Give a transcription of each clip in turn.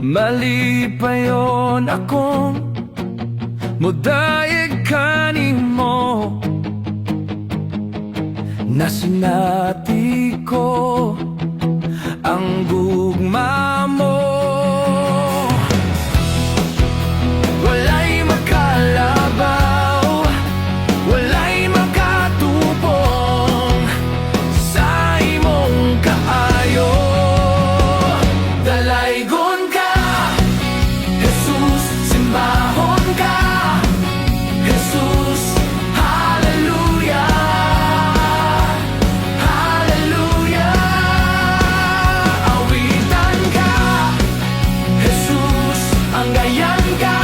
Mali pa yon akong modaig kanimo, nasinati ko ang gugma mo. Walay makalabaw, walay makatupong sa imong kaayo. Dalaygon ka, Jesus, simbahon ka, Jesus, hallelujah, hallelujah. Awitan ka, Jesus, anggayan ka,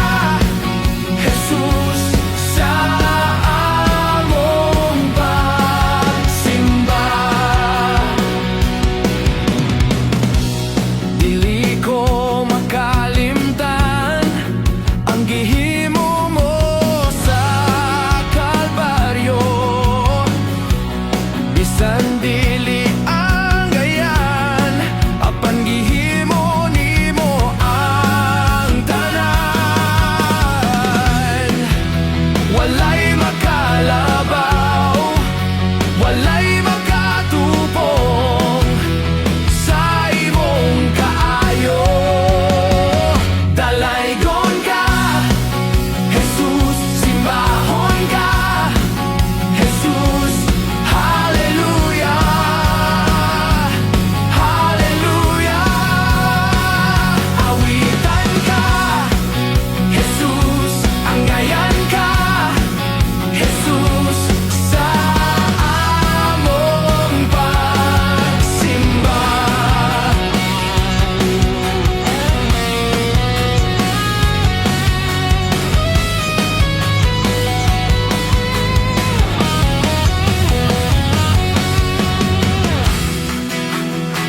Jesus, sa among pagsimba. Dili ko makalimtan ang gihimo mo sa Kalbaryo. Bisan dili ang gayan, apan gihimo nimo ang tanan. Walay makalabaw, walay makatupong sa imong kaayo. Dalaygon ka, Jesus, simbahon ka, Jesus, hallelujah, hallelujah. Awitan ka, Jesus, anggayan ka, Jesus, sa among pagsimba.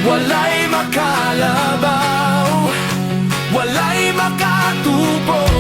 Walay makalabaw, walay makatupong